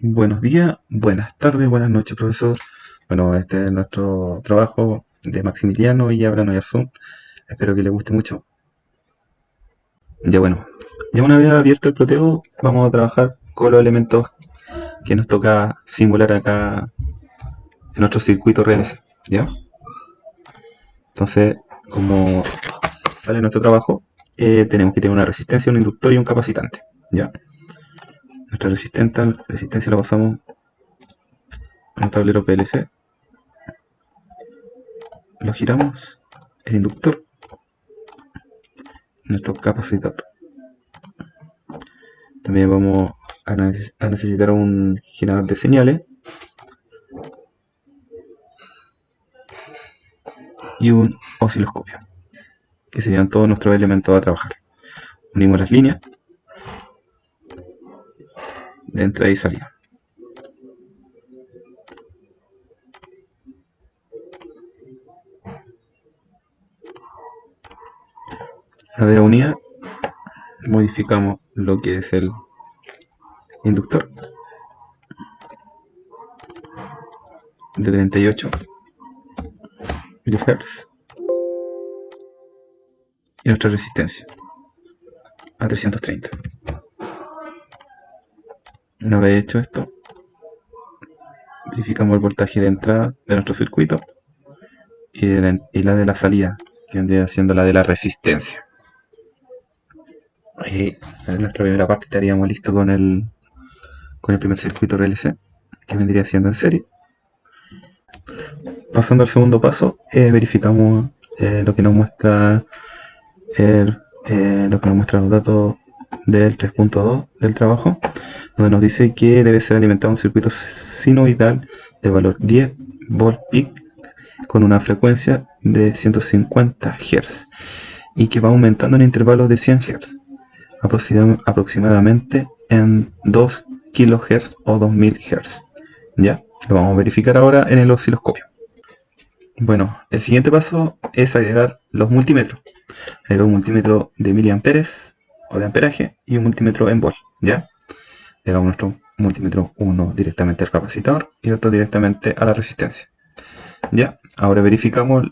Buenos días, buenas tardes, buenas noches, profesor. Bueno, este es nuestro trabajo de Maximiliano y habla Zoom. Espero que le guste mucho. Ya bueno, ya una vez abierto el ploteo, vamos a trabajar con los elementos que nos toca simular acá en nuestro circuito RLC. ¿Ya? Entonces, como sale nuestro trabajo, tenemos que tener una resistencia, un inductor y un capacitante. ¿Ya? Nuestra resistencia la pasamos a un tablero PLC, lo giramos, el inductor, nuestro capacitor. También vamos a necesitar un generador de señales y un osciloscopio, que serían todos nuestros elementos a trabajar. Unimos las líneas de entrada y salida. Una vez unida, modificamos lo que es el inductor de 38 MHz y nuestra resistencia a 330. Una vez hecho esto, verificamos el voltaje de entrada de nuestro circuito y la de la salida, que vendría siendo la de la resistencia. Ahí en nuestra primera parte estaríamos listos con el primer circuito RLC, que vendría siendo en serie. Pasando al segundo paso, verificamos lo que nos muestra los datos del 3.2 del trabajo, donde nos dice que debe ser alimentado un circuito sinoidal de valor 10 volt peak con una frecuencia de 150 Hz y que va aumentando en intervalos de 100 Hz, aproximadamente en 2 kHz o 2000 Hz. Ya, lo vamos a verificar ahora en el osciloscopio. Bueno, el siguiente paso es agregar los multímetros. Agregar un multímetro de miliamperes o de amperaje y un multímetro en volt, ¿ya? Agregamos nuestro multímetro, uno directamente al capacitor y otro directamente a la resistencia. ¿Ya? Ahora verificamos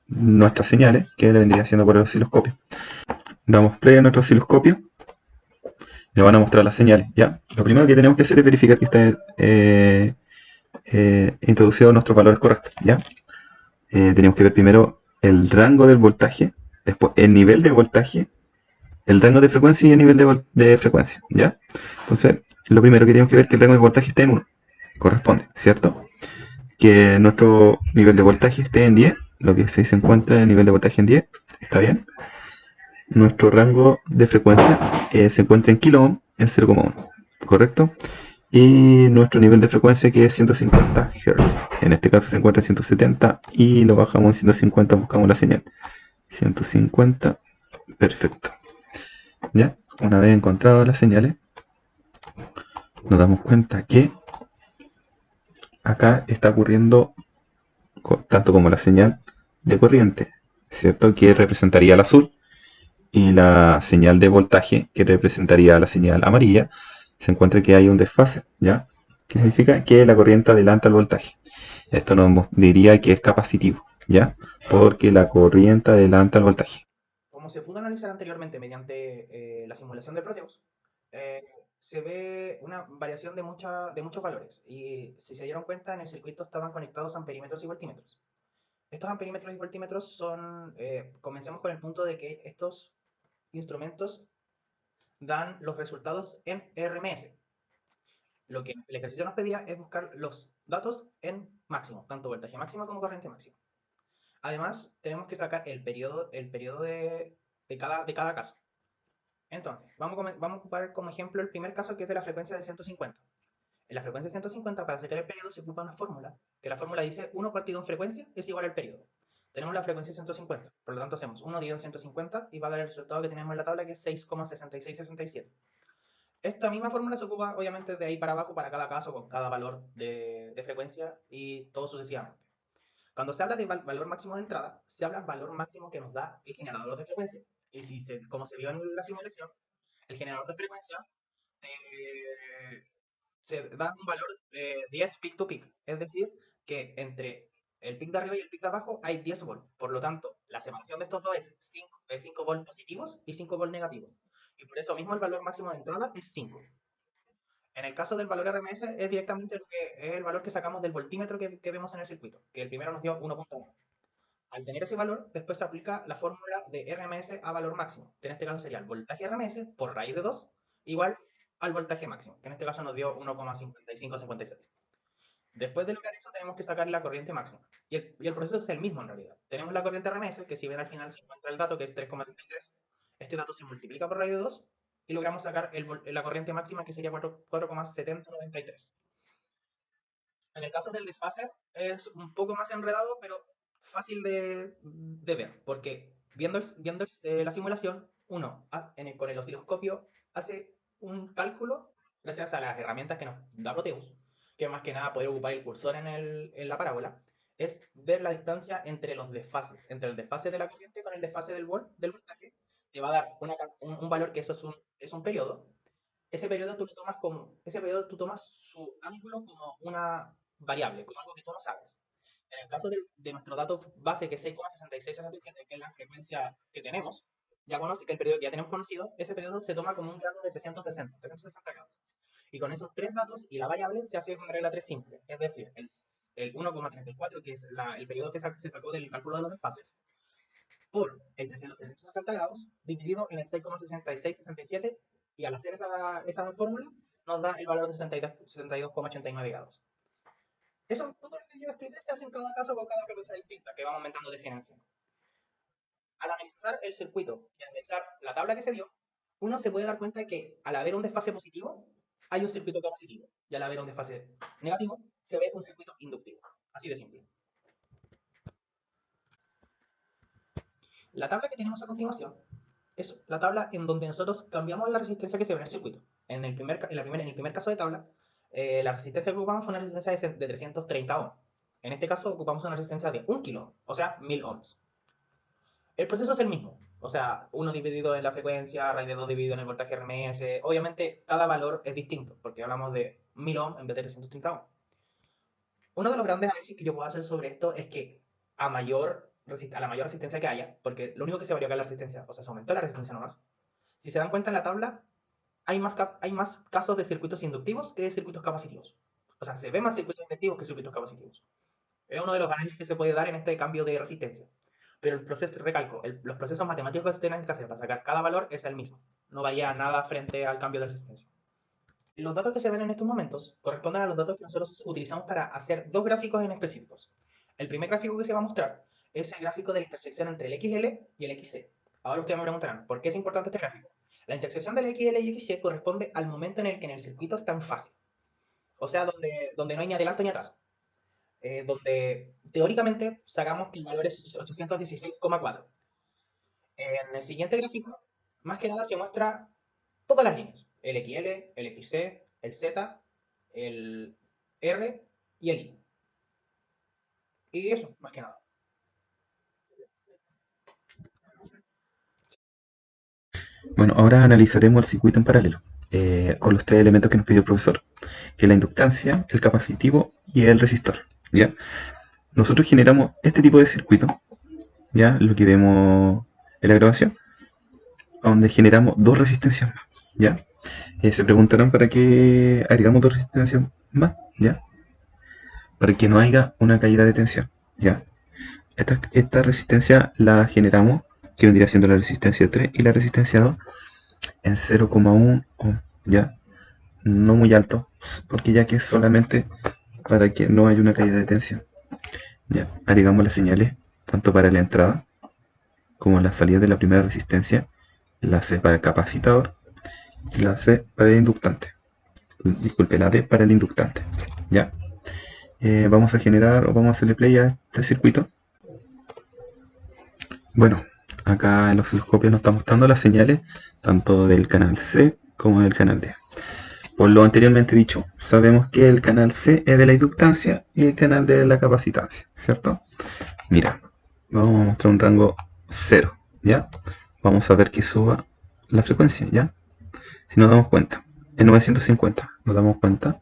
nuestras señales, que le vendría haciendo por el osciloscopio. Damos play a nuestro osciloscopio y nos van a mostrar las señales, ¿ya? Lo primero que tenemos que hacer es verificar que está introducido nuestros valores correctos, ¿ya? Tenemos que ver primero el rango del voltaje, después el nivel de voltaje, el rango de frecuencia y el nivel de frecuencia, ¿ya? Entonces, lo primero que tenemos que ver es que el rango de voltaje esté en 1, corresponde, ¿cierto? Que nuestro nivel de voltaje esté en 10, lo que se encuentra el nivel de voltaje en 10, ¿está bien? Nuestro rango de frecuencia se encuentra en kilo ohm en 0,1, ¿correcto? Y nuestro nivel de frecuencia que es 150 Hz. En este caso se encuentra en 170 y lo bajamos en 150, buscamos la señal. 150, perfecto. Ya, una vez encontrado las señales, nos damos cuenta que acá está ocurriendo tanto como la señal de corriente, ¿cierto? Que representaría el azul, y la señal de voltaje, que representaría la señal amarilla, se encuentra que hay un desfase, ¿ya? ¿Qué significa? Que la corriente adelanta el voltaje. Esto nos diría que es capacitivo, ¿ya? Porque la corriente adelanta el voltaje. Como se pudo analizar anteriormente mediante la simulación de Proteus, eh, se ve una variación de muchos valores. Y si se dieron cuenta, en el circuito estaban conectados amperímetros y voltímetros. Estos amperímetros y voltímetros son, comencemos con el punto de que estos instrumentos dan los resultados en RMS. Lo que el ejercicio nos pedía es buscar los datos en máximo, tanto voltaje máximo como corriente máxima. Además, tenemos que sacar el periodo de cada caso. Entonces, vamos a ocupar como ejemplo el primer caso que es de la frecuencia de 150. En la frecuencia de 150, para sacar el periodo, se ocupa una fórmula, que la fórmula dice 1 partido en frecuencia es igual al periodo. Tenemos la frecuencia de 150, por lo tanto hacemos 1 dividido en 150 y va a dar el resultado que tenemos en la tabla, que es 6,6667. Esta misma fórmula se ocupa, obviamente, de ahí para abajo para cada caso, con cada valor de frecuencia y todo sucesivamente. Cuando se habla de valor máximo de entrada, se habla valor máximo que nos da el generador de frecuencia. Y si como se vio en la simulación, el generador de frecuencia te, se da un valor 10 peak to peak. Es decir, que entre el pic de arriba y el pic de abajo hay 10 volts. Por lo tanto, la separación de estos dos es 5 volts positivos y 5 volts negativos. Y por eso mismo el valor máximo de entrada es 5. En el caso del valor RMS es directamente lo que es el valor que sacamos del voltímetro que vemos en el circuito, que el primero nos dio 1.1. Al tener ese valor, después se aplica la fórmula de RMS a valor máximo, que en este caso sería el voltaje RMS por raíz de 2 igual al voltaje máximo, que en este caso nos dio 1,5556. Después de lograr eso, tenemos que sacar la corriente máxima. Y el proceso es el mismo en realidad. Tenemos la corriente RMS, que si ven al final se encuentra el dato, que es 3,33. Este dato se multiplica por raíz de 2 y logramos sacar la corriente máxima, que sería 4,7093. En el caso del desfase es un poco más enredado, pero fácil de ver, porque viendo la simulación, uno con el osciloscopio hace un cálculo gracias a las herramientas que nos da Proteus, que más que nada poder ocupar el cursor en la parábola, es ver la distancia entre los desfases, entre el desfase de la corriente con el desfase del voltaje, te va a dar un valor que eso es un periodo. Ese periodo tú tomas su ángulo como una variable, como algo que tú no sabes. En el caso de nuestro dato base, que es 6,6667, que es la frecuencia que tenemos, que el periodo que ya tenemos conocido, ese periodo se toma como un grado de 360 grados. Y con esos tres datos y la variable se hace una regla 3 simple, es decir, el 1,34, que es el periodo que se sacó del cálculo de los desfases, por el 360 grados, dividido en el 6,6667, y al hacer esa fórmula, nos da el valor de 62,89 grados. Eso es todo lo que yo expliqué, se hace en cada caso con cada frecuencia distinta, que va aumentando de 100 en 100. Al analizar el circuito y analizar la tabla que se dio, uno se puede dar cuenta de que al haber un desfase positivo, hay un circuito capacitivo, y al haber un desfase negativo, se ve un circuito inductivo. Así de simple. La tabla que tenemos a continuación es la tabla en donde nosotros cambiamos la resistencia que se ve en el circuito. En el primer caso de tabla, la resistencia que ocupamos fue una resistencia de 330 ohms. En este caso ocupamos una resistencia de 1 kilo, o sea, 1000 ohms. El proceso es el mismo, o sea, 1 dividido en la frecuencia, raíz de 2 dividido en el voltaje RMS. Obviamente, cada valor es distinto, porque hablamos de 1000 ohms en vez de 330 ohms. Uno de los grandes análisis que yo puedo hacer sobre esto es que a la mayor resistencia que haya, porque lo único que se varió acá es la resistencia, o sea, se aumentó la resistencia nomás. Si se dan cuenta en la tabla, hay más casos de circuitos inductivos que de circuitos capacitivos. O sea, se ve más circuitos inductivos que circuitos capacitivos. Es uno de los análisis que se puede dar en este cambio de resistencia. Pero los procesos matemáticos que se tienen que hacer para sacar cada valor es el mismo. No varía nada frente al cambio de resistencia. Los datos que se ven en estos momentos corresponden a los datos que nosotros utilizamos para hacer dos gráficos en específicos. El primer gráfico que se va a mostrar es el gráfico de la intersección entre el XL y el XC. Ahora ustedes me preguntarán, ¿por qué es importante este gráfico? La intersección del XL y XC corresponde al momento en el que en el circuito está en fase. O sea, donde no hay ni adelanto ni atrás. Donde teóricamente sacamos que el valor es 816,4. En el siguiente gráfico, más que nada se muestra todas las líneas. El XL, el XC, el Z, el R y el I. Y eso, más que nada. Bueno, ahora analizaremos el circuito en paralelo, con los tres elementos que nos pidió el profesor, que es la inductancia, el capacitivo y el resistor, ¿ya? Nosotros generamos este tipo de circuito, ¿ya? Lo que vemos en la grabación, donde generamos dos resistencias más, ¿ya? Se preguntarán para qué agregamos dos resistencias más, ¿ya? Para que no haya una caída de tensión, ¿ya? Esta resistencia la generamos, que vendría siendo la resistencia 3 y la resistencia 2, en 0,1 ohm, ¿ya? No muy alto, porque ya que es solamente para que no haya una caída de tensión. Ya, agregamos las señales tanto para la entrada como la salida de la primera resistencia, la C para el capacitador y la C para el inductante. Disculpe, la D para el inductante. Ya. Vamos a generar o vamos a hacerle play a este circuito. Bueno, acá en los osciloscopios nos está mostrando las señales tanto del canal C como del canal D. Por lo anteriormente dicho, sabemos que el canal C es de la inductancia y el canal D de la capacitancia, ¿cierto? Mira, vamos a mostrar un rango 0, ¿ya? Vamos a ver que suba la frecuencia, ¿ya? Si nos damos cuenta, en 950 nos damos cuenta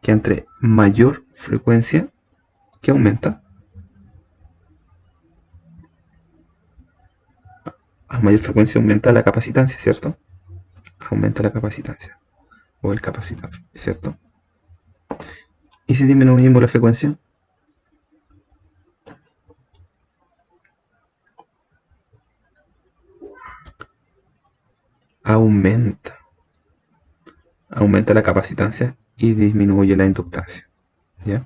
que entre mayor frecuencia, que aumenta, a mayor frecuencia aumenta la capacitancia, ¿cierto? Aumenta la capacitancia, o el capacitor, ¿cierto? Y si disminuimos la frecuencia, aumenta la capacitancia y disminuye la inductancia, ¿ya?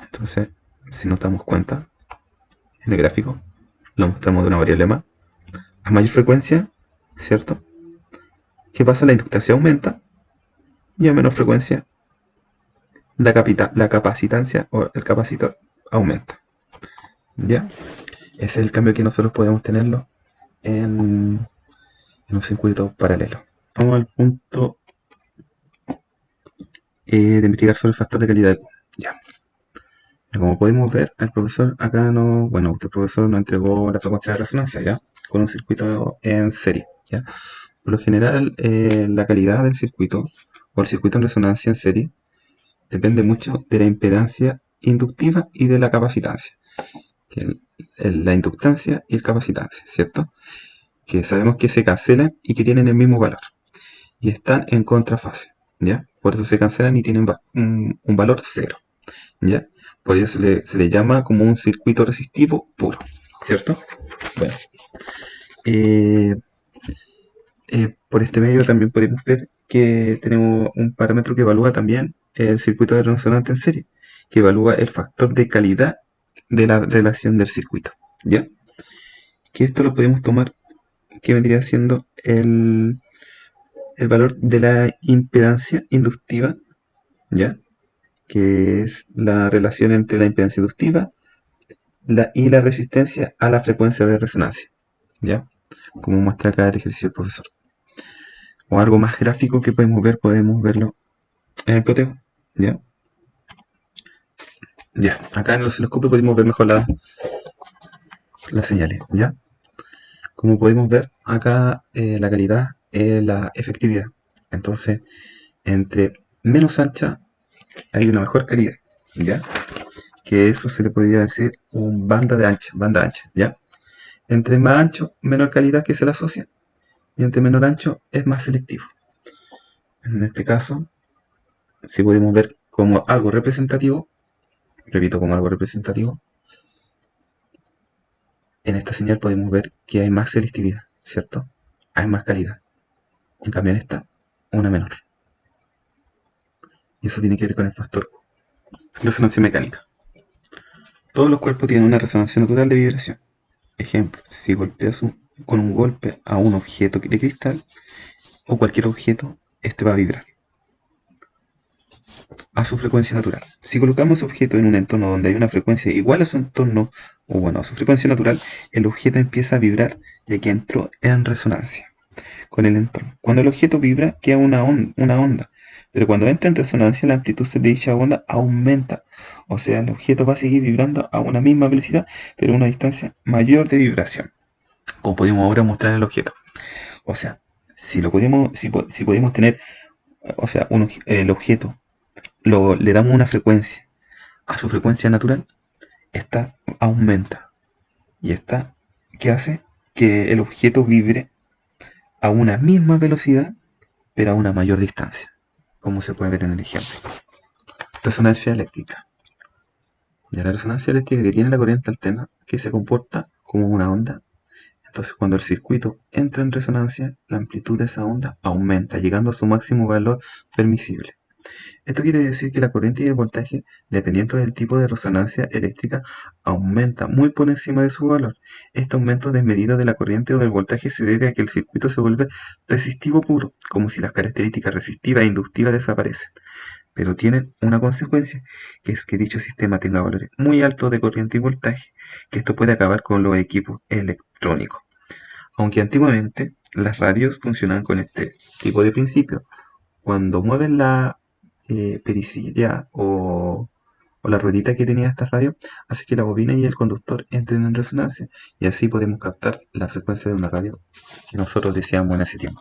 Entonces, si nos damos cuenta, en el gráfico lo mostramos de una variable más. A mayor frecuencia, ¿cierto? ¿Qué pasa? La inductancia aumenta y a menor frecuencia la capacitancia o el capacitor aumenta, ¿ya? Ese es el cambio que nosotros podemos tenerlo en un circuito paralelo. Vamos al punto de investigar sobre el factor de calidad de Q. Ya. Como podemos ver, el profesor acá no, bueno, el profesor nos entregó la frecuencia de resonancia, ¿ya? Con un circuito en serie, ¿ya? Por lo general, la calidad del circuito o el circuito en resonancia en serie depende mucho de la impedancia inductiva y de la capacitancia. La inductancia y el capacitancia, ¿cierto? Que sabemos que se cancelan y que tienen el mismo valor. Y están en contrafase, ¿ya? Por eso se cancelan y tienen un valor cero, ¿ya? Por ello se le llama como un circuito resistivo puro, ¿cierto? Bueno, por este medio también podemos ver que tenemos un parámetro que evalúa también el circuito de resonante en serie, que evalúa el factor de calidad de la relación del circuito, ¿ya? Que esto lo podemos tomar, que vendría siendo el valor de la impedancia inductiva, ¿ya? Que es la relación entre la impedancia inductiva y la resistencia a la frecuencia de resonancia, ¿ya? Como muestra acá el ejercicio del profesor. O algo más gráfico que podemos verlo en el ploteo, ¿ya? Ya, acá en el osciloscopio podemos ver mejor las señales, ¿ya? Como podemos ver, acá la calidad es la efectividad. Entonces, entre menos ancha hay una mejor calidad, ¿ya? Que eso se le podría decir un banda ancha, ¿ya? Entre más ancho, menor calidad que se le asocia, y entre menor ancho es más selectivo. En este caso, si podemos ver como algo representativo, repito, como algo representativo, en esta señal podemos ver que hay más selectividad, ¿cierto? Hay más calidad. En cambio en esta, una menor. Y eso tiene que ver con el factor Q. Resonancia mecánica. Todos los cuerpos tienen una resonancia natural de vibración. Ejemplo, si golpeas con un golpe a un objeto de cristal o cualquier objeto, este va a vibrar a su frecuencia natural. Si colocamos objeto en un entorno donde hay una frecuencia igual a su entorno, o bueno, a su frecuencia natural, el objeto empieza a vibrar ya que entró en resonancia con el entorno. Cuando el objeto vibra, queda una onda, pero cuando entra en resonancia, la amplitud de dicha onda aumenta. O sea, el objeto va a seguir vibrando a una misma velocidad, pero a una distancia mayor de vibración, como podemos ahora mostrar en el objeto. O sea, si podemos tener, o sea, el objeto le damos una frecuencia a su frecuencia natural, esta aumenta. Y esta, ¿qué hace? Que el objeto vibre a una misma velocidad, pero a una mayor distancia, como se puede ver en el ejemplo. Resonancia eléctrica. De la resonancia eléctrica que tiene la corriente alterna, que se comporta como una onda. Entonces, cuando el circuito entra en resonancia, la amplitud de esa onda aumenta, llegando a su máximo valor permisible. Esto quiere decir que la corriente y el voltaje, dependiendo del tipo de resonancia eléctrica, aumenta muy por encima de su valor. Este aumento desmedido de la corriente o del voltaje se debe a que el circuito se vuelve resistivo puro, como si las características resistivas e inductivas desaparecen. Pero tienen una consecuencia, que es que dicho sistema tenga valores muy altos de corriente y voltaje, que esto puede acabar con los equipos electrónicos. Aunque antiguamente las radios funcionaban con este tipo de principio. Cuando mueven la pericilla o la ruedita que tenía esta radio, hace que la bobina y el conductor entren en resonancia, y así podemos captar la frecuencia de una radio que nosotros deseamos en ese tiempo.